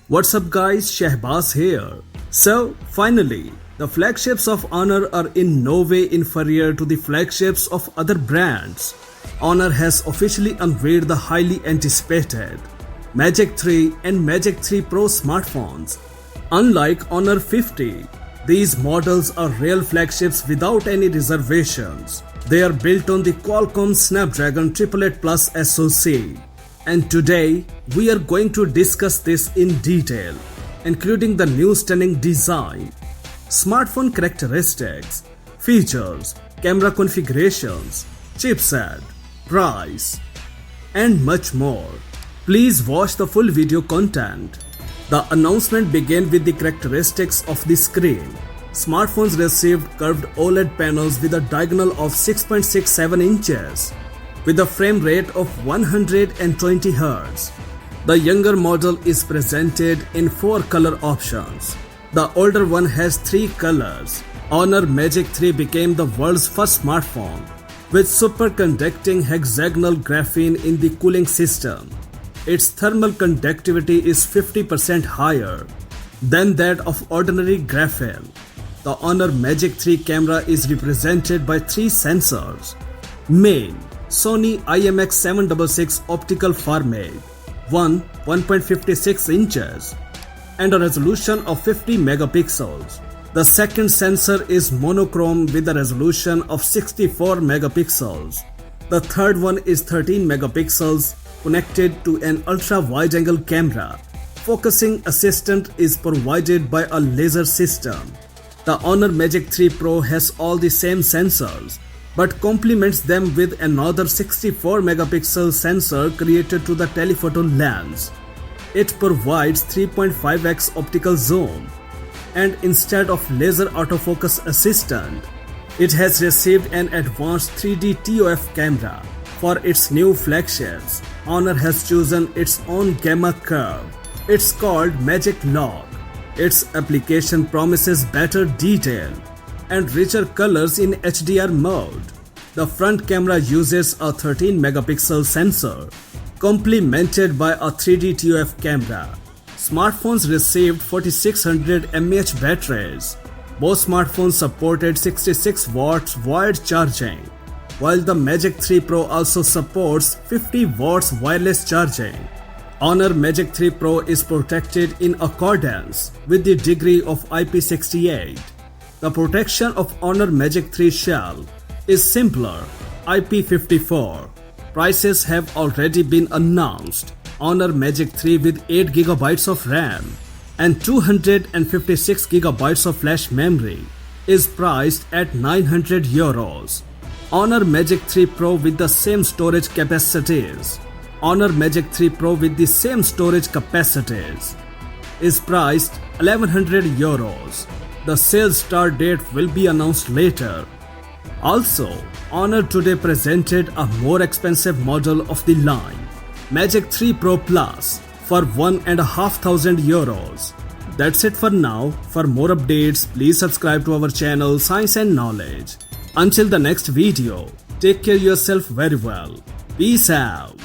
What's up guys, Shehbaz here. So finally, the flagships of Honor are in no way inferior to the flagships of other brands. Honor has officially unveiled the highly anticipated Magic 3 and Magic 3 Pro smartphones. Unlike Honor 50, these models are real flagships without any reservations. They are built on the Qualcomm Snapdragon 888 Plus SoC. And today, we are going to discuss this in detail, including the new stunning design, smartphone characteristics, features, camera configurations, chipset, price, and much more. Please watch the full video content. The announcement began with the characteristics of the screen. Smartphones received curved OLED panels with a diagonal of 6.67 inches. With a frame rate of 120 Hz. The younger model is presented in 4 color options. The older one has 3 colors. Honor Magic 3 became the world's first smartphone with superconducting hexagonal graphene in the cooling system. Its thermal conductivity is 50% higher than that of ordinary graphene. The Honor Magic 3 camera is represented by 3 sensors. Main SONY IMX766 optical format, 1.56 inches, and a resolution of 50 megapixels. The second sensor is monochrome with a resolution of 64 megapixels. The third one is 13 megapixels connected to an ultra-wide-angle camera. Focusing assistant is provided by a laser system. The Honor Magic 3 Pro has all the same sensors, but complements them with another 64 megapixel sensor created to the telephoto lens. It provides 3.5x optical zoom, and instead of laser autofocus assistant, it has received an advanced 3D TOF camera. For its new flagships, Honor has chosen its own gamma curve. It's called Magic Log. Its application promises better detail and richer colors in HDR mode. The front camera uses a 13 megapixel sensor, complemented by a 3D TOF camera. Smartphones received 4600 mAh batteries. Both smartphones supported 66 watts wired charging, while the Magic 3 Pro also supports 50 watts wireless charging. Honor Magic 3 Pro is protected in accordance with the degree of IP68. The protection of Honor Magic 3 shell is simpler, IP54. Prices have already been announced. Honor Magic 3 with 8GB of RAM and 256 GB of flash memory is priced at €900. Honor Magic 3 Pro with the same storage capacities. Honor Magic 3 Pro with the same storage capacities is priced €1100. The sales start date will be announced later. Also, Honor today presented a more expensive model of the line, Magic 3 Pro Plus, for €1,500. That's it for now. For more updates, please subscribe to our channel Science and Knowledge. Until the next video, take care yourself very well. Peace out.